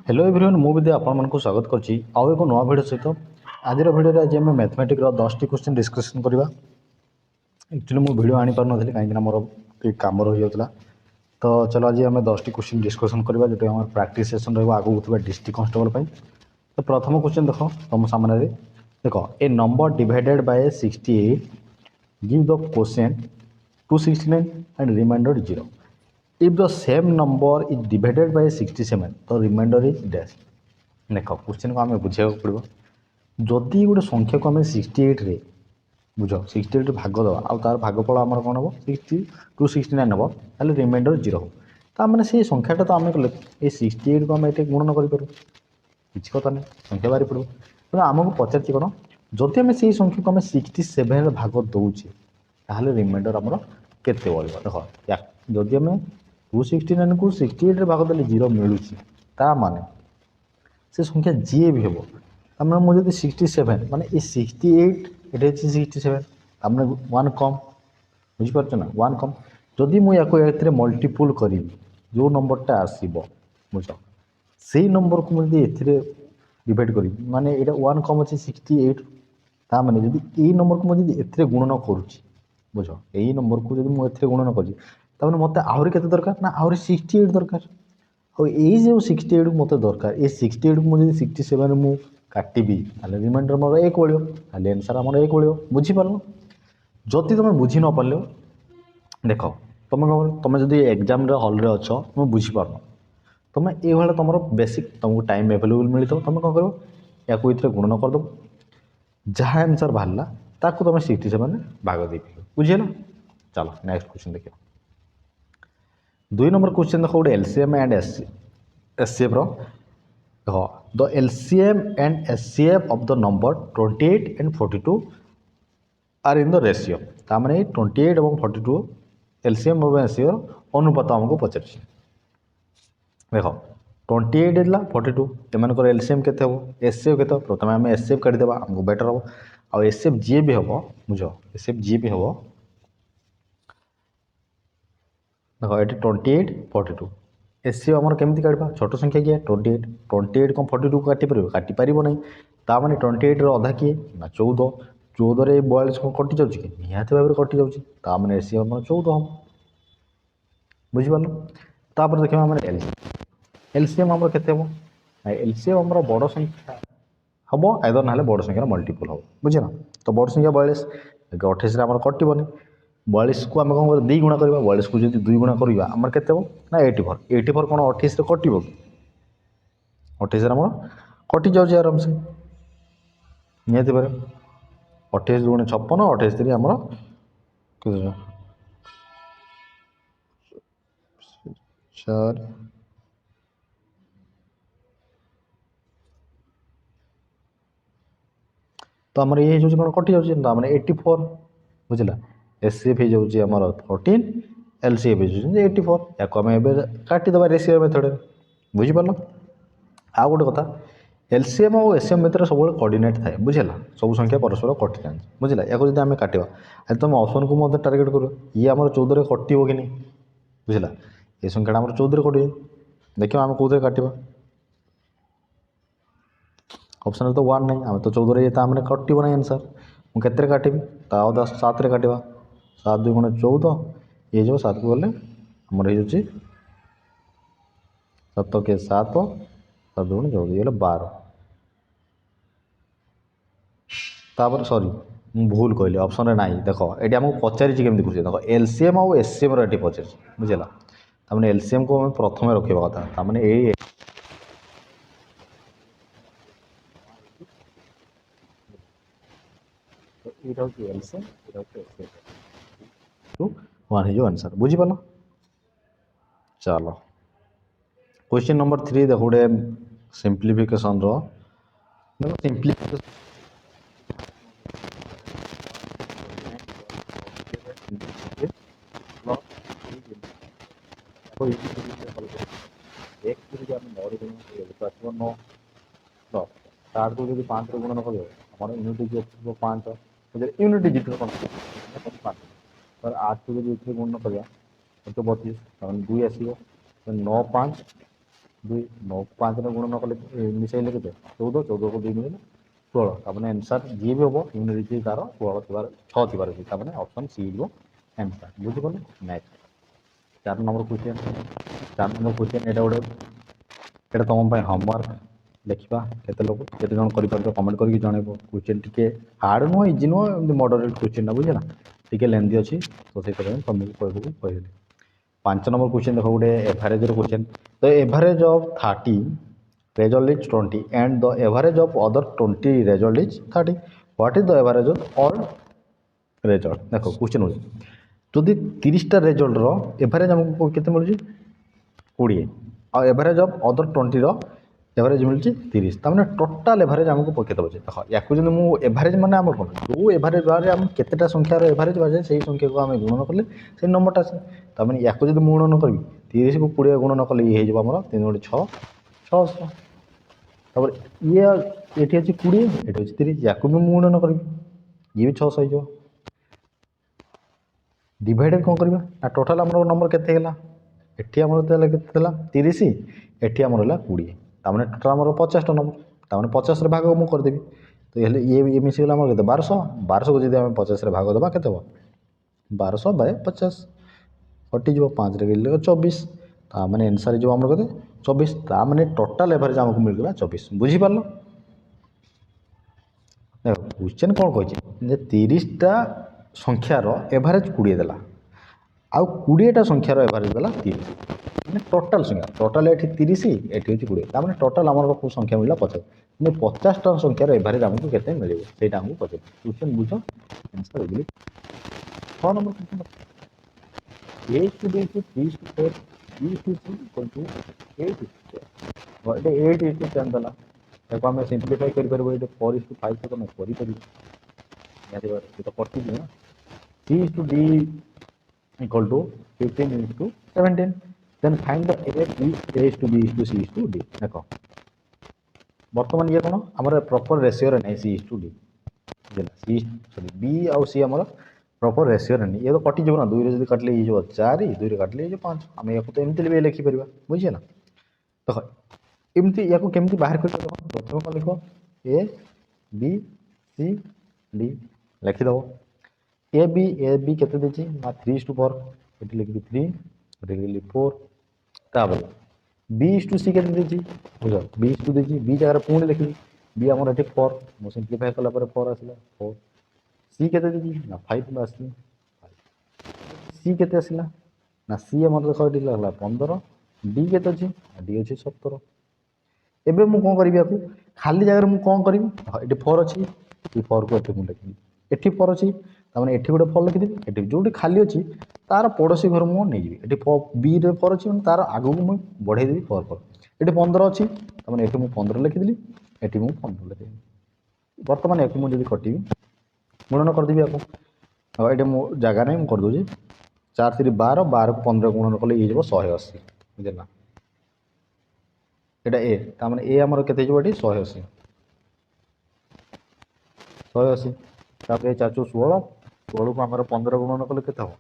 Hello everyone मु विद्या आपको स्वागत करछि आउ एक नवा वीडियो सहित आज वीडियो आज आम मैथमेटिक्स 10 टी क्वेश्चन डिस्कशन करवा। एक्चुअली मु वीडियो आनी पार नथि कहीं मोर काम रही जाता। तो चलो आज आम 10 टी क्वेश्चन डिस्कशन करवा जो आम प्रैक्टिस सेशन रहा आगू डिस्ट्रिक्ट कांस्टेबल। तो प्रथम क्वेश्चन देख तुम सामने देख a number divided by 68 give the quotient 269 and remainder 0। If the same number is divided by 67 तो रिमाइंडर इज डैश। देख क्वेश्चन को आम बुझा पड़ो जदि गोटे संख्या को आम 68 रे बुझ 68 भाग दवा आ तार भागफल आम कौन हम 269 हम ताहले रिमाइंडर 0 हो ताने से संख्याटा तो आम ये 68 को आम ये गुणन करूँ किसी कथा नहीं संख्या बाहरी पड़ो। तो आमको पचार कौन जदि आम से संख्या को आम 67 भाग दौचे ताहले रिमाइंडर आमर केते बढ़ देख जदि आम 269 को 68 भाग देले 0 मिलूँ माने से संख्या जी भी हम तार मुझे 67 माने ये 68 ये 67 तार वन कम बुझीपार ना वन कम जदि मुझे मल्टीपुल करी जो नंबरटा आसब बुझ से नंबर को मुझे डिवाइड करी माने ये वन कम अच्छे 68 ता माने जदि ये नंबर को मुझे ए गुणन करुच्ची बुझ यही नंबर को जब मुझे गुणन कर मत आहरी के दरकार ना आहरी 68 दरकार और ये जो 68 मत दरकार ये 68 को मुझे 67 मु काटिबी ताले रिमाइंडर मोर 1 बढ़ियो ताले आंसर हमर 1 बढ़ियो बुझी पारलो। जति तुम बुझी न पारलो देख तुम तुम जदि एग्जाम हल रे अच्छ तुम बुझी पारन तुम ये भाई तुम बेसिक तुमको टाइम एवेलेबल मिलता तुम कौन कर या गुणन करदेव जहाँ आंसर बाहर ताकू तुम 67 भाग दे बुझेल। चलो नेक्स्ट क्वेश्चन देखिए 2 नंबर क्वेश्चन देख गोटे एलसीएम एंड एचसीएफ देख the LCM and HCF of the number 28 and 42 are in the ratio तामाने 28 और 42 एलसीएम और एचसीएफ अनुपात हमको पचार देख 28 है 42 एम एलसीएम के एचसीएफ के प्रथम आम एचसीएफ काटिदेवा आमको बेटर हम आ एचसीएफ जी भी हम बुझ एचसीएफ जी भी हम देख ये 28 42 एचसीएफ आमर केमती काटा छोट संख्या किए 28 28 कौन 42 को काटी पार नहीं ताने 28 अधा किए ना 14 14 रे 42 कौन कटि जाऊँ कि निहती भाव में कटि जाऊँ एचसीएफ आम 14 हम बुझिपार तापर देखा आम एलसीएम आमर केते हम एलसीएम आमर बड़ संख्या हम आइदर ना बड़ संख्यार मल्टीपल हम बुझे ना तो बड़ संख्या 42 28 आम कटनी 42 को आम कौन कर 2 गुणा करवा 42 को जब 2 गुणा करवा आम के ना 84 कौन 28 कट 28 आम कटि जाऊँ आराम से निहती भाव 28 गुणे 56 28 3 आम चार तो आम ये कौन कटि जाऊँ तो 84 बुझला एचसीएफ हो जाऊँ 14 एलसीएफ हो 84 या आम काटिदेवा रेशियो मेथड बुझीपार। आउ गोटे कथा एलसीएम और एचसीएम भितर सब कोऑर्डिनेट थाए बुझेगा सब संख्या परस्पर कटि जाए बुझला या जब आम काटा आज तुम ऑप्शन को मत टार्गेट कर ये आम 14 कटो कि नहीं बुझला ये संख्या आम 14 कटि देख आम कौन काटा ऑप्शन तो 1 नहीं आम तो 14 ये मैंने कटो ना आंसर मुझे काटबी ता 7 रे काटा 7 2 गुणे 14 ये जो 7 को गले आमर हो 7 के 7 7 गुणे 14 ये 12 तापर सॉरी मुझे भूल कहली ऑप्शन रे नाई देख ये आमको पचारि केमी पूछे देख एलसीएम और एचसीएम ये पचार बुझेगा तामें एलसीएम को प्रथम रखा कथा तामें ये वन हो आंसर बुझीपार। चलो क्वेश्चन नंबर 3 देख गोटे सिंप्लीफिकेशन सिंप्लीफिकेशन तार को जब 5 गुणन कर यूनिट 5 यूनिट डिजिट 5 और 8 को जब गुणन कर 32 2 आसो 9 5 2 9 5 रे गुण न कले मिसेइले केते 14 14 को 2 मिले 16 तामाने आंसर जी भी होबो यूनिट तार 16 थिबार 6 थिबार अछि तामाने ऑप्शन सी हो आंसर बुझि पले next 4 number question 4 number question एटा तुम होमवर्क देखा केते लोग केते जन करि परबो कमेंट करके जणेबो क्वेश्चन टिके hard no easy no moderate question ना बुझला टिके लेंदी अछि तो से तुमको कहबो 5 नंबर क्वेश्चन देखो गोटे average question the average of 30 result is 20 and the average of other 20 result is 30 what is the average of all result देखो क्वेश्चन हो जदि 30टा रेजल्ट रो एवरेज हमको केते मिलुची 20 और एवरेज ऑफ अदर 20 रो एवरेज मिलुची 30 त माने टोटल एवरेज हमको पके दबो देखो याकु जदि मु एवरेज माने हमर कोन जो एवरेज बारे हम केतेटा संख्या रो एवरेज बाजे सही संख्या को हम गुणन करले से नंबरटा से त माने याकु जदि मु गुणन करबी 30 को 20 गुणन करले ये हे जबो हमर 3 गुणे 6 600 तापर ये एठी अछि 20 एठी अछि 30 याकु भी मु गुणन करबी ये भी 600 हे जो डिवाइडेड कोन करबा ना टोटल हमर नंबर केते गेला एठी हमर देला केते देला 30 एठी हमर होला 20 ता माने टोटल हमर 50 टा नंबर ता माने 50 रे भाग मु कर देबी तो ये मिसी गेला हमर केते 1200 1200 को जदि हम 50 रे भाग देबा केते हो 1200 बाय 50 कटि जो 5 रे गेले 24 ता माने आंसर जो हमर केते 24 ता माने टोटल एवरेज हमको मिल गेला 24 बुझी पारलो देखो क्वेश्चन कोन कहै छै जे 30 टा संख्यार एवरेज 20 देला आउ 20 टा संख्यार एवरेज देला 30 माने टोटल संख्या टोटल एठी 30 एठी होची 20 ता माने टोटल हमर को संख्या मिलला 50 माने 50 टा संख्यार एवरेज हमको केते मिलिबो सेटा हमको पचे क्वेश्चन बुझो आंसर हो गेली 6 number question a to b to 3 to 4 b to c equal to 8 is what 8 is to 10 देला देखो हमें सिंपलीफाई कर परबो ये 4 is to 5 से तो मैं करि परबो या देखो ये तो 40 है ना c is to d equal to 15 is to 17 then find the a is to b is to c is to d देखो वर्तमान ये कोन हमर प्रॉपर रेशियो रे नै c is to d देला c सॉरी b और c हमर proper ratio रे नै ये तो कटि जो ना 2 रे जदी कटले ये जो 4 2 रे कटले ये जो 5 हम याको तो एमति ले लिखि परबा बुझिए ना देखो एमति याको केमति बाहर कर देखो प्रथम को लिखो a b c d लिखि दो ए बी केते देछि ना 3:4 एटी लिखि 3 एटी लिखि 4 तापर b to c केते देछि बुझो b to देछि b जगह पुणी लिखि b हमर एटी 4 मो सिंपलीफाई कला पर 4 आसला 4 c केते देछि ना 5 में आसली c केते आसला ना c हमर देखो एटी लागला 15 d केते अछि d अछि 17 एबे मु कोन करबी आकु खाली जगह मु कोन करबी एटी 4 अछि ई 4 को एटी मु लिखि एटी 4 अछि ता माने एठी गोटे 4 लिखि देबी एठी जोटी खाली अछि तार पड़ोसी घर मु नै जिबी एठी बी रे 4 अछि तार आगु मु बढ़ाई देबी 4 4 एठी 15 अछि ता माने एठी मु 15 लिखि देली एठी मु 15 लिखि देली वर्तमान एकु मु जदी कटिबी गुणन कर देबी आकु अब एठी मु जगह नै मु कर दोजी 4 3 12 12 को 15 गुणन कले ये जबो 180 बुझला एटा ए ता माने ए हमर केते जबो एठी 180 180 तापर 4 16 16 को हमर 15 गुणन कले केते हो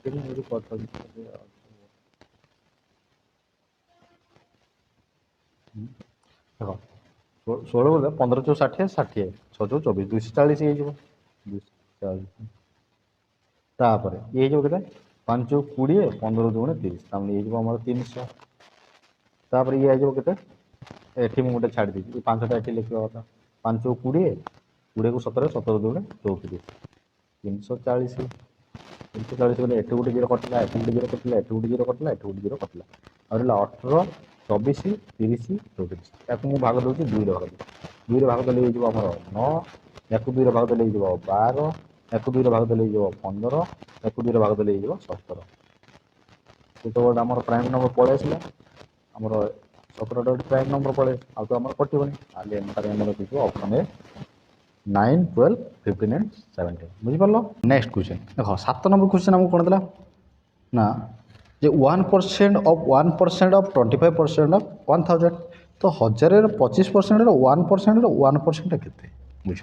एटी मेरे पता देखो 16 बोले 15 चौ 60 60 6 चौ 24 240 हे जबो 240 तापर ये जो केते 5 चौ 20 15 दुने 30 तामने ये जबो हमर 300 तापर ये जो केते एठी मु गोटे छाड़ दी 5 टा एठी लिखवा होता 5 चौ 20 20 को 17 17 दुने 34 340 340 बोले एठी गोटे जीरो कटला एठी गोटे जीरो कटला एठी गोटे जीरो कटला एठी गोटे जीरो कटला और 18 24 30 34 याकु मु भाग दोची 2 रे भाग 2 रे भाग देले हे जबो हमर 9 याकु 2 रे भाग देले हे जबो 12 याकु 2 रे भाग देले हे जबो 15 याकु 2 रे भाग देले हे जबो 17 तो हमर प्राइम नंबर पळे आसीला हमर 17 डॉट प्राइम नंबर पळे आ तो हमर कटिबनी आले एंटर हमर किछो ऑप्शन है 9 12 15 एंड 17 बुझी परलो नेक्स्ट क्वेश्चन देखो 7 नंबर क्वेश्चन हमको कोन देला ना जे 1% ऑफ 1% ऑफ 25% ऑफ 1000 तो 1000 रे 25% रे 1% रे 1% केते बुझ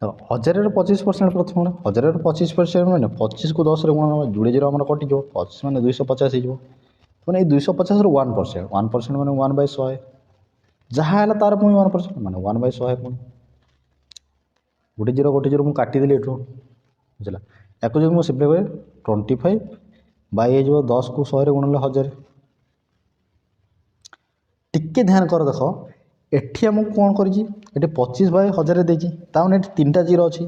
हजार 25% प्रथम 1000 25% मैंने 25 को 10 गुणन जोड़े जीरो आम कटिज 25 मैंने 250 हो मैंने 250 1% 1% मैंने 1/100 जहाँ है तार पुणी 1% मैंने 1/100 पुणी गोटे जीरो मुझे काटिदेली एठू बुझला या जो मुझे सिंपली 25 बाई हो 10 को 100 गुणन 1000 टिके ध्यान कर देख एठी आमको कौन कर 25/1000 देती ताने तीन जीरो अच्छी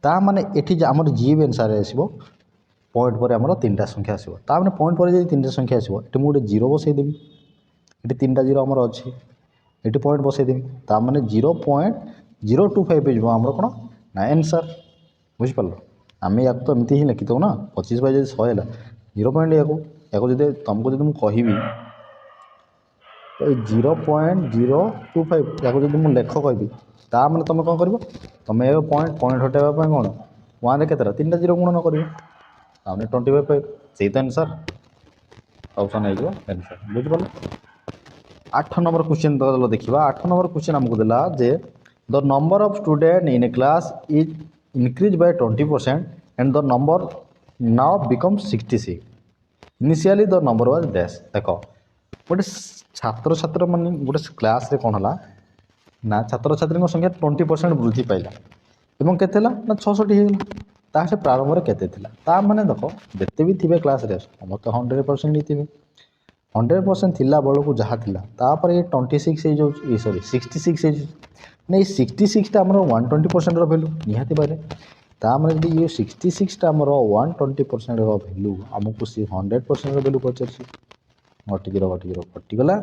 ताने ये आम जी भी आंसर आसो पॉइंट पर आम तीन संख्या आसो ताने पॉइंट पर जो तीन संख्या आसो ये मुझे जीरो बसईदेवी ये तीन जीरो आमर अच्छी ये पॉइंट बसईदेवी ताने 0.025 आमर कौन ना आंसर बुझिपार आम या तो एमती ही लिखिद ना 25/100 है 0.1 या तुमको जो मुझे कहि तो 0.025 या जो मुझे लेख कहि मैंने तुम कौन कर तुम ये पॉइंट हटाइवाई कौन वन के तीन जीरो गुणन कर 25 से तो आंसर ऑप्शन है आंसर बुझिपार 8 नंबर क्वेश्चन तो देखा 8 नंबर क्वेश्चन आमको देला जे the number of student in a class is increase by 20% and the number now become 66 initially the number was dash देख गोटे छात्र छात्र मान गोटे क्लास रे कौन है ना छात्र छात्री संख्या 20% वृद्धि पाइला एवं केते ना 66 होगा तासे प्रारंभ में केते मैंने देख जिते भी थे क्लास रे समस्त 100% ही थे 100% थिला बेलू को जहाँ थिला तापर ये 26 हो सॉरी 66 नहीं 66 आम 120% भैल्यू निहाती पारे तामें यदि ये 66 आम 120% भैल्यू आमको सी 100% भैल्यू पचार घटी कटिगला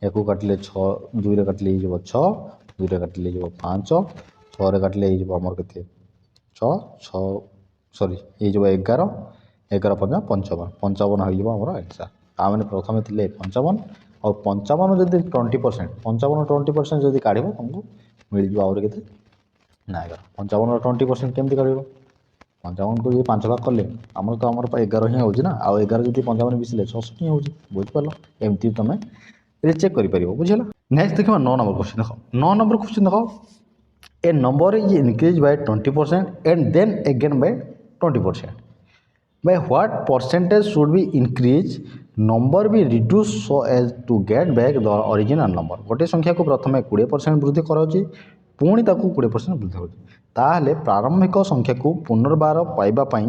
या काटिले 6 2 काटिले 6 2 काटिले 5 6 काटिले आमर के 6 6 सॉरी ये 11 11 5 55 55 होमर आंसर आने प्रथम थे 55 और 55 जब 20% 55 20% जब काढ़ तुमको मिल जाओ आउे के ना 55 20% केमती काढ़ 55 को जो 5 भाग कले आम तो आम 11 ही होना आउ 11 जब 55 मिसले 66 ही हो बुझिपार एमती तुम चेक कर बुझल नेक्स्ट देखा 9 नंबर क्वेश्चन देख 9 नंबर क्वेश्चन देख a number is increase by 20% and then again by 20% by what percentage should we increase number be reduce so as to get back the original number गोटे संख्या को प्रथम 20% वृद्धि कराऊँगी पुणी ताकू 20% वृद्धि होती ताहले प्रारंभिक संख्या को पुनर्बार पाइबापी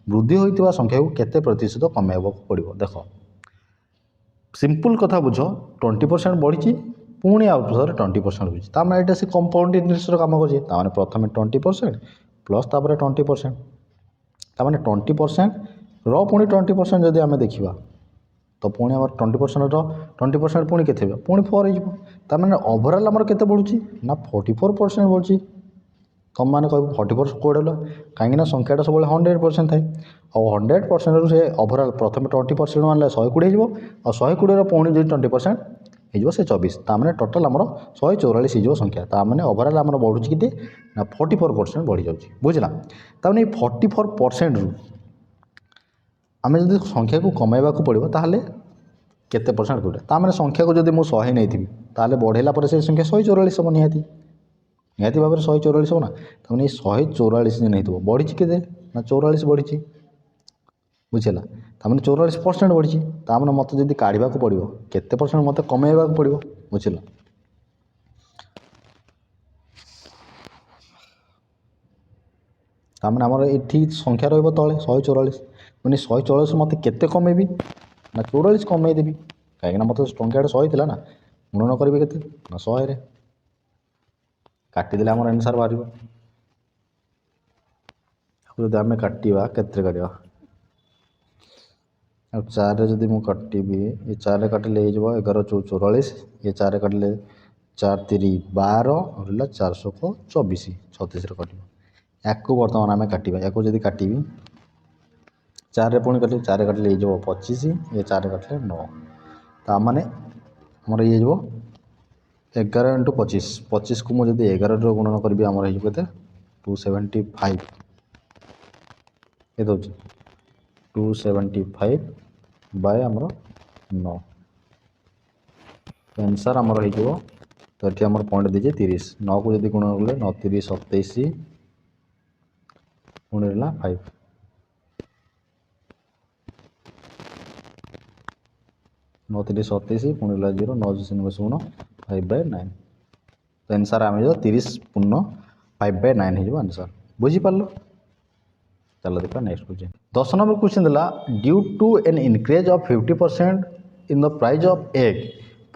वृद्धि होता संख्या को केते प्रतिशत कमाइबा पड़ो देख सिंपल कथा बुझ 20% बढ़ी पुणी आउ थे 20% होती ताने ये से कंपाउंड इंटरेस्ट काम कर प्रथम 20% प्लस 20% ताने 20% पुणी 20% जदि आम देखा तो पुणी आम 20% 20% पुणी के पुणी 4 हो ओभरऑल आमर के बढ़ुची ना 44% बढ़ुची तुम मैंने कह 44 कौन कहीं संख्याटा सब 100% थाए और 100% से ओभरऑल प्रथम 20% मानले 120 हो और 120 पुणी जो 20% हो से 24 ताने टोटाल आमर 144 हो संख्या ताने ओभरऑल आमर बढ़ुची कि ना 44% बढ़ी जाऊँगी बुझला ताने 44% रु आम जो संख्या को कमाइबा पड़ो ताहले केते परसेंट कौटे ताने संख्या को जब मुझे 100 नहीं थी ताहले बढ़ेला पर से संख्या 144 हम निहाती निहाती भाव में 144 हो ना ताने 144 नहीं थो बढ़ी के ना 44 बढ़ी बुझेगा ताने 44% बढ़ी ताने मत जब काढ़ा पड़ो केते परसेंट मत कमाइबा पड़ो बुझेगा ताने आमर ये संख्या रही तले 144 मैंने 144 मत के कमेबी ना 44 कमेदेवी कहीं मत टंका 100 थी ना गुणन करी के ना 100 काटिदे आम आंसर बाहर जब आम काटा के काटा 4 जदि मुझे काटि ये 4 काटिले 11 4 44 ये 4 काटिले 4 3 12 रहा 400 को 24 36 कट या बर्तमान आम काटा या जब काटि 4 पुणी काटिले 4 काटिले 25 ये 4 काटिले 9 ताने आमर ये 11 × 25 25 को मुझे 11 गुणन करी आमर के 275 ये दूसरी 275 बाय आमर 9 आंसर आमर हो तो ये आम पॉइंट दीजिए 30 9 को जब गुण कले 9 30 27 पुणी रहा 5 9 30 27 पुणी रहा 0 9 0 गुण 5/9 तो आंसर आम 30 पूर्ण 5/9 हो आंसर बुझीपार। चलो देखा नेक्स्ट क्वेश्चन 10 नंबर क्वेश्चन दिला due to an increase of 50% in the price of egg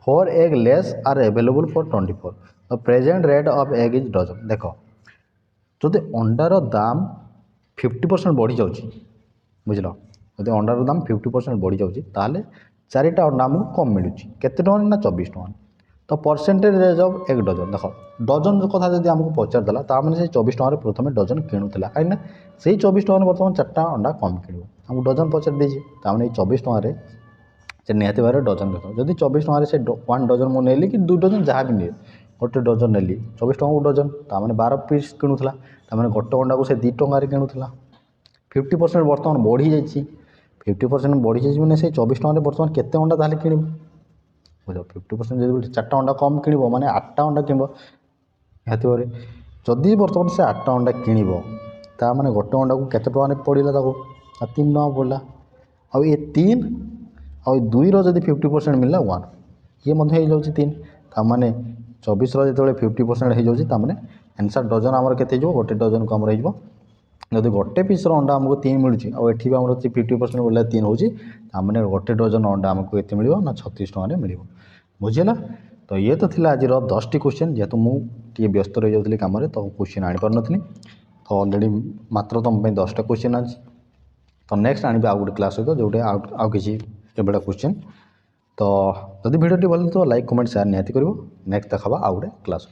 4 egg less are available for 24 the present rate of egg is dozen. देख जदि अंडार दाम 50% बढ़ी जाऊँगी बुझल जब अंडार दाम 50% बढ़ी जाऊँगी ताहले 4टा अंडा आमको कम मिलूँ केते टଙ୍କା ना 24 टଙ୍କା तो परसेंटेज रेज ऑफ एक डजन देख डजन कथा जब आमको पचारदेला ताने से 24 टଙ୍କା प्रथम डजन किणुला कहीं से 24 टଙ୍କା बर्तमान 4टा अंडा कम किणव आमको डजन पचार देजी ताने 24 टଙ୍କା से निहाती भाव डजन देख जब 24 टଙ୍କା से 1 डजन मुझे नेली कि 2 डजन जहाँ भी नहीं गोटे डजन नेली 24 टଙ୍କା को डजन ताने 12 पीस किणुला ताने गोटे अंडा को से 2 टଙ୍କା किणुला 50% बर्तमान बढ़ी जाइए 50% बढ़ी जाइए मैंने से 24 टଙ୍କା बर्तमान केते अंडा ताले किणव बुझ 50% जब 4टा अंडा कम किणव माने 8टा अंडा किणव निहाती भाव जदि बर्तमान से 8टा अंडा किणव ता माने गोटे अंडा को केते टଙ୍କା पड़ला 3 टଙ୍କା पड़ला आ ये 3 आ 2 जब 50% मिलला 1 ये मध्य हो 3 ताने 24 जो 50% हो जाए आंसर डजन आमर के गोटे डजन को आमर हो जदि गोटे पीस अंडा आमको 3 मिलूँ और ये आम 50% बोले 3 होने गोटे डजन अंडा आमको ये मिल ना 36 टଙ୍କା मिल बुझेगा। तो ये तो थी आज 10टी क्वेश्चन जेहेतु मुझे व्यस्त रही जाऊँगी कम तो क्वेश्चन आनीपार नी तो अलरेडी मात्र तुम 10टा क्वेश्चन आज तो नेक्स्ट आने आउ गोटे क्लास सहित जोटे आउ किसी एभलिया क्वेश्चन तो जदि भिडियोटी भल तो लाइक कमेंट शेयर निहाती करिवो नेक्स्ट देखा आउ गोटे क्लास।